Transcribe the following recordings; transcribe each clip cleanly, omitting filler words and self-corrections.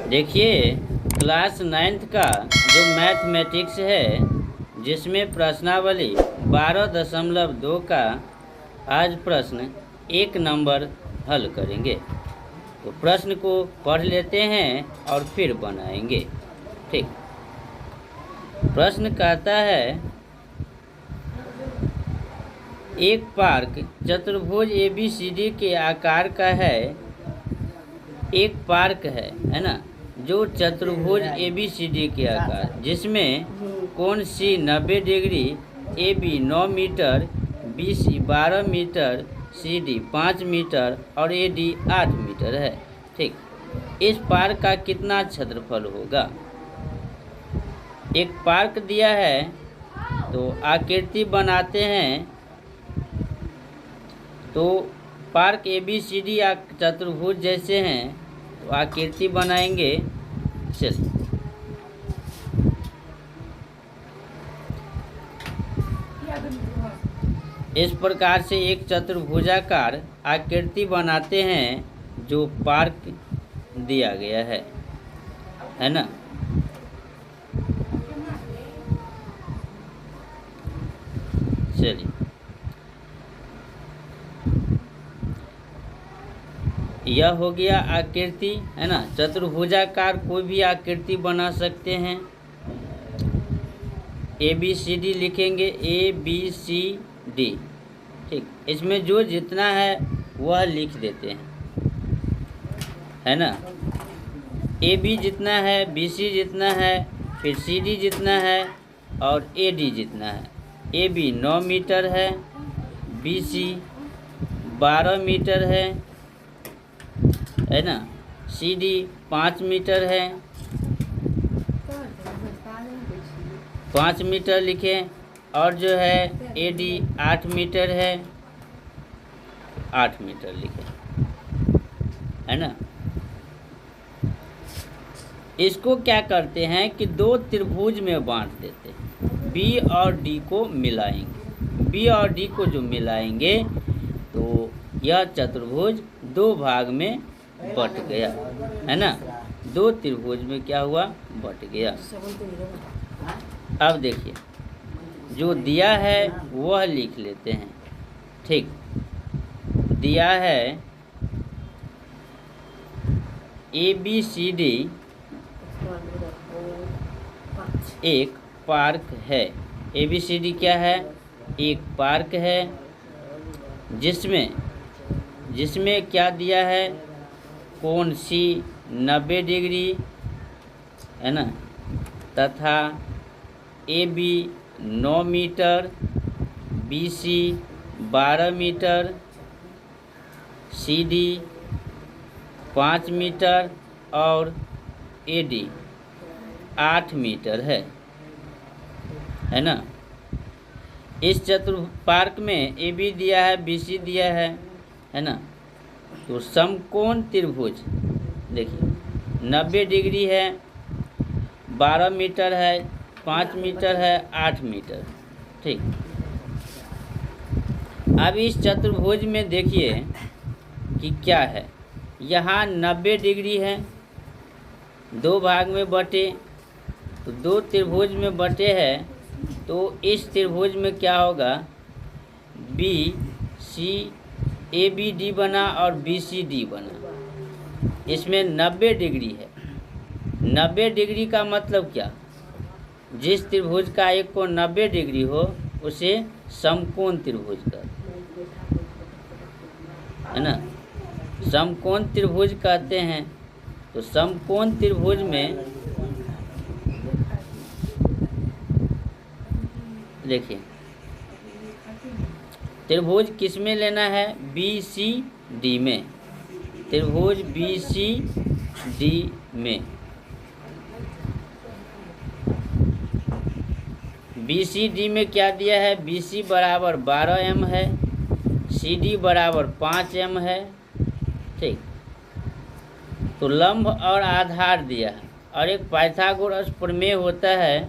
देखिए, class 9th का जो मैथमेटिक्स है, जिसमें प्रश्नावली 12.2 का आज प्रश्न 1 नंबर हल करेंगे। तो प्रश्न को पढ़ लेते हैं और फिर बनाएंगे। ठीक। प्रश्न कहता है, एक पार्क चतुर्भुज ABCD के आकार का है। एक पार्क है ना, जो चतुर्भुज ABCD के आकार, जिसमें कोण C 90 degree, AB 9 metre, BC 12 metre, CD 5 metre और AD 8 मीटर है। ठीक। इस पार्क का कितना क्षेत्रफल होगा? एक पार्क दिया है तो आकृति बनाते हैं। तो पार्क ABCD चतुर्भुज जैसे हैं, तो आकृति बनाएंगे। चलिए, इस प्रकार से एक चतुर्भुजाकार आकृति बनाते हैं जो पार्क दिया गया है ना। चलिए, यह हो गया आकृति, है ना। चतुर्भुजाकार कोई भी आकृति बना सकते हैं। ABCD लिखेंगे, ABCD। ठीक। इसमें जो जितना है वह लिख देते हैं, है ना। AB जितना है, BC जितना है, फिर CD जितना है और AD जितना है। AB 9 मीटर है, BC 12 मीटर है ना। CD 5 मीटर है, 5 मीटर लिखें। और जो है AD 8 मीटर है, 8 मीटर लिखें, है ना। इसको क्या करते हैं कि दो त्रिभुज में बांट देते हैं। B और D को मिलाएंगे। B और D को जो मिलाएंगे तो यह चतुर्भुज दो भाग में बट गया, है ना। दो त्रिभुज में क्या हुआ? बट गया। अब देखिए, जो दिया है वह लिख लेते हैं। ठीक। दिया है ABCD एक पार्क है। ABCD क्या है? एक पार्क है, जिसमें क्या दिया है? कोण C 90 डिग्री, है ना, तथा AB 9 metre, BC 12 metre, CD 5 metre और AD 8 मीटर है ना। इस पार्क में AB दिया है, BC दिया है ना। तो समकोण त्रिभुज देखिए, 90 डिग्री है, 12 मीटर है, 5 मीटर है, 8 मीटर। ठीक। अब इस चतुर्भुज में देखिए कि क्या है। यहाँ 90 डिग्री है, दो भाग में बटे, तो दो त्रिभुज में बटे है। तो इस त्रिभुज में क्या होगा? ABD बना और BCD बना। इसमें 90 डिग्री है। 90 डिग्री का मतलब क्या? जिस त्रिभुज का एक कोण 90 डिग्री हो उसे समकोण त्रिभुज कहते हैं ना। समकोण त्रिभुज कहते हैं। तो समकोण त्रिभुज में देखिए, त्रिभुज किस में लेना है? BCD में। त्रिभुज BCD में BCD में क्या दिया है? BC बराबर 12 m है, CD बराबर 5 m है। ठीक। तो लंब और आधार दिया है और एक पाइथागोरस प्रमेय होता है।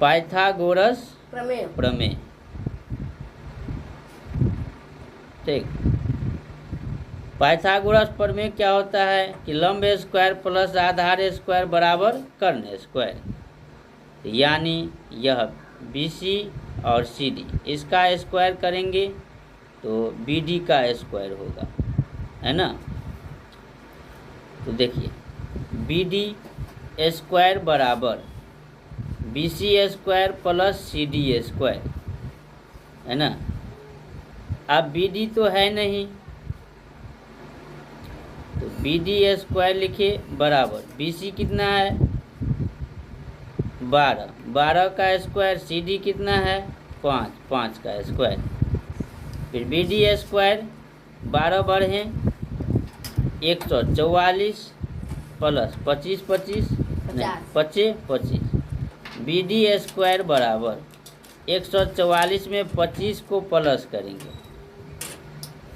पाइथागोरस प्रमेय। ठीक। पाइथागोरस प्रमेय क्या होता है कि लंब स्क्वायर प्लस आधार स्क्वायर बराबर कर्ण स्क्वायर, यानी यह BC और CD इसका स्क्वायर करेंगे तो BD का स्क्वायर होगा, है ना। तो देखिए BD स्क्वायर बराबर BC square plus CD square, है ना। अब BD तो है नहीं, तो BD स्क्वायर लिखिए बराबर BC कितना है 12, 12 का स्क्वायर, CD कितना है 5, 5 का स्क्वायर, फिर BD स्क्वायर 12 बढ़े 144 प्लस 25 25 नहीं 25 25, BD स्क्वायर बराबर 144 में 25 को प्लस करेंगे,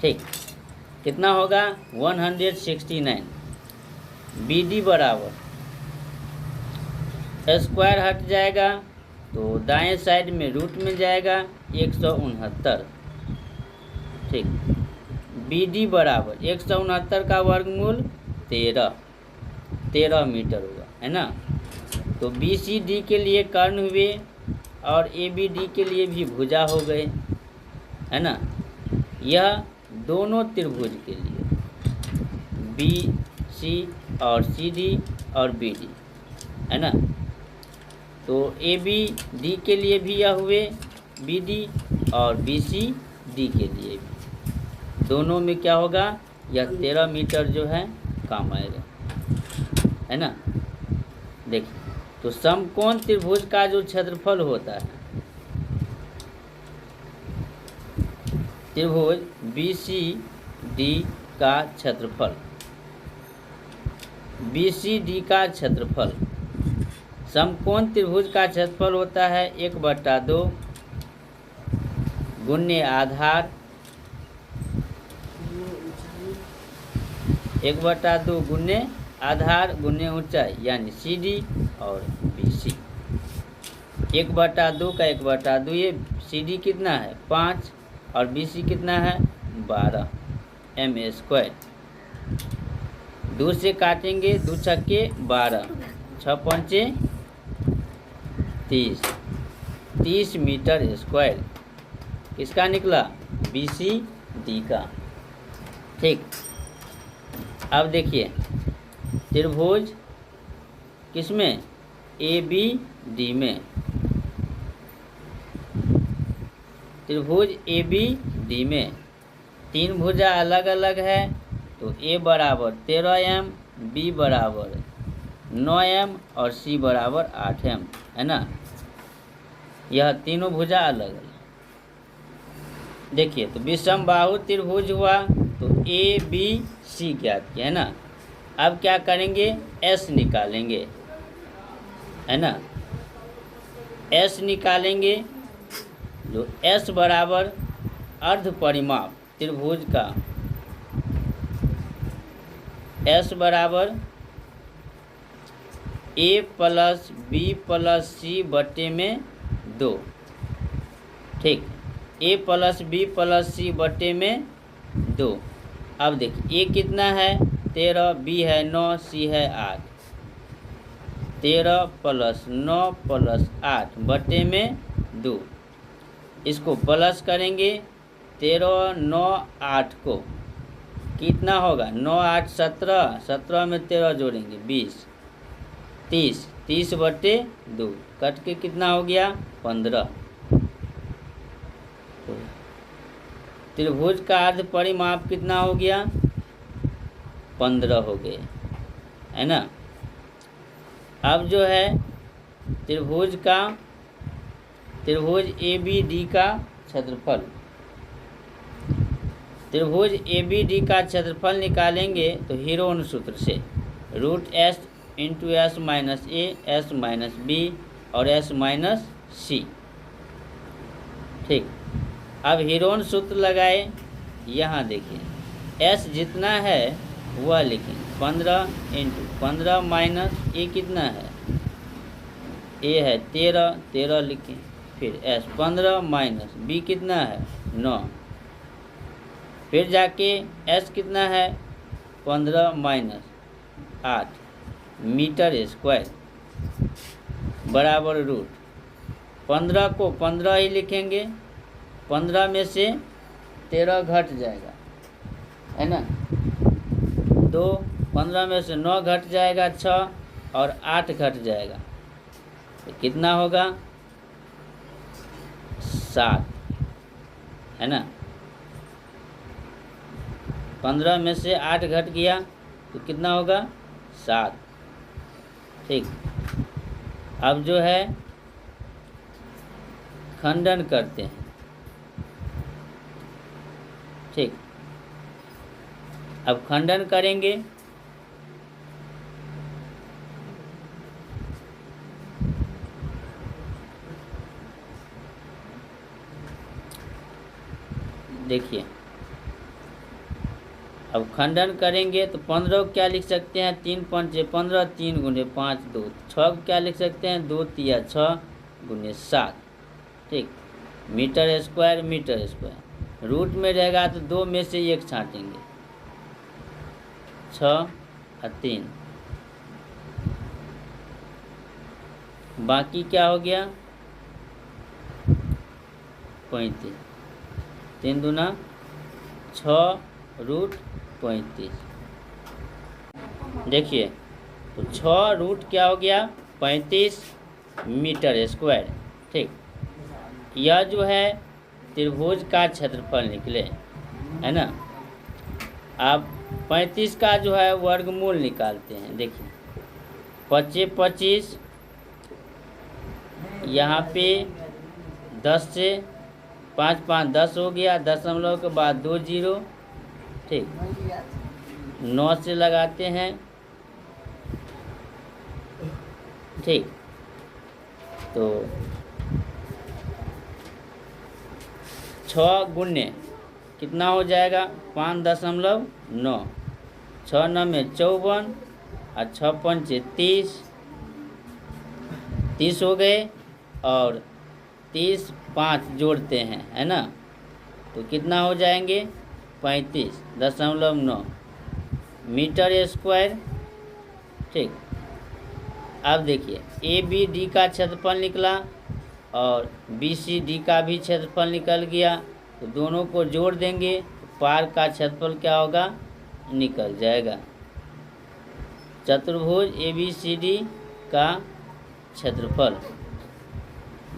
ठीक, कितना होगा 169। BD बराबर स्क्वायर हट जाएगा तो दाएं साइड में रूट में जाएगा 169, ठीक। BD बराबर 169 का वर्गमूल 13 मीटर होगा, है ना। तो BCD के लिए कर्ण हुए और ABD के लिए भी भुजा हो गए, है ना। यह दोनों त्रिभुज के लिए BC और CD और BD, है ना। तो ABD के लिए भी यह हुए BD और BCD के लिए भी, दोनों में क्या होगा यह 13 मीटर जो है काम आएगा, है ना। देखिए तो समकोण त्रिभुज का जो क्षेत्रफल होता है, त्रिभुज BCD का क्षेत्रफल, BCD का क्षेत्रफल, समकोण त्रिभुज का क्षेत्रफल होता है 1/2 गुण्य आधार 1/2 गुण्य आधार गुण्य ऊंचाई, यानी CD और BC। 1/2 का 1/2, ये CD कितना है 5 और BC कितना है 12 m²। 2 से काटेंगे, 2 छक्के 12, 6 पंचे 30 मीटर स्क्वायर किसका निकला BCD का, ठीक। अब देखिए त्रिभुज किसमें ABD में, त्रिभुज ABD में 3 भुजा अलग अलग है, तो A बराबर 13 m, B बराबर 9 m और C बराबर 8 m, है ना। यह तीनों भुजा अलग अलग। देखिए तो विषम बाहु त्रिभुज हुआ तो ABC ज्ञात किया, है ना। अब क्या करेंगे S निकालेंगे, है ना। S निकालेंगे जो S बराबर अर्ध परिमाप त्रिभुज का, S बराबर A plus B plus C बटे में 2, ठीक। A plus B plus C बटे में 2। अब देखिए A कितना है 13, B है 9, C है 8, 13 प्लस 9 प्लस 8 बटे में 2, इसको प्लस करेंगे 13 9 8 को, कितना होगा 9 8 17, 17 में 13 जोड़ेंगे 20, 30 बटे 2 कट के कितना हो गया 15। तो त्रिभुज का अर्ध परिमाप कितना हो गया 15 हो गए, है ना। अब जो है त्रिभुज ABD का क्षेत्रफल, त्रिभुज ABD का क्षेत्रफल निकालेंगे तो हीरोन सूत्र से √S × S minus A, S minus B और S माइनस C, ठीक। अब हीरोन सूत्र लगाए, यहाँ देखिए S जितना है वह लिखें 15 × 15 माइनस A कितना है A है 13 लिखें, फिर S 15 माइनस B कितना है 9, फिर जाके एस कितना है 15 माइनस 8 मीटर स्क्वायर बराबर रूट 15 को 15 ही लिखेंगे, 15 में से 13 घट जाएगा, है ना। 2 15 में से 9 घट जाएगा, 6 और 8 घट जाएगा, तो कितना होगा 7, है ना। 15 में से 8 घट गया तो कितना होगा 7। ठीक, अब जो है खंडन करते हैं। ठीक, अब खंडन करेंगे। देखिए, अब खंडन करेंगे तो 15 को क्या लिख सकते हैं 3 पंचे 15, 3 गुने 5 2। 6 को क्या लिख सकते हैं 2 तिया 6 गुने 7। ठीक, metre square metre square root में रहेगा तो 2 में से 1 छाटेंगे, 6 और 3, बाकी क्या हो गया 35, 3 दूना 6 रूट 35। देखिए, तो 6 रूट क्या हो गया 35 मीटर स्क्वायर। ठीक, यह जो है त्रिभुज का क्षेत्रफल निकले, है ना। अब 35 का जो है वर्गमूल निकालते हैं। देखिए 25 25, यहाँ पे 10 से 5 5 10 हो गया, दशमलव के बाद 2 जीरो। ठीक, 9 से लगाते हैं। ठीक, तो 6 गुने कितना हो जाएगा 5.9, 6 9 में 54 और 6 पंचे 30 हो गए, और 30 5 जोड़ते हैं, है ना, तो कितना हो जाएंगे 35.9 मीटर स्क्वायर। ठीक, अब देखिए ए बी डी का क्षेत्रफल निकला और बी सी डी का भी क्षेत्रफल निकल गया, तो दोनों को जोड़ देंगे तो पार का क्षेत्रफल क्या होगा निकल जाएगा। चतुर्भुज ए बी सी डी का क्षेत्रफल,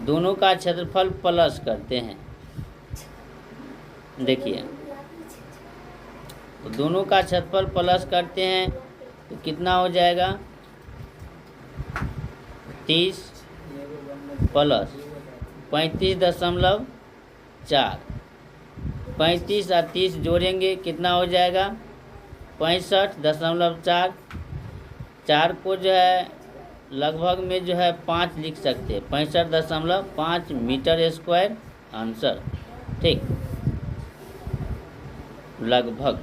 दोनों का क्षेत्रफल प्लस करते हैं। देखिए, तो दोनों का क्षेत्रफल प्लस करते हैं तो कितना हो जाएगा 30 प्लस 35.4, 35 और 30 जोड़ेंगे कितना हो जाएगा 65.4। 4 को जो है लगभग में जो है 5 लिख सकते हैं, 65.5 मीटर स्क्वायर आंसर। ठीक, लगभग।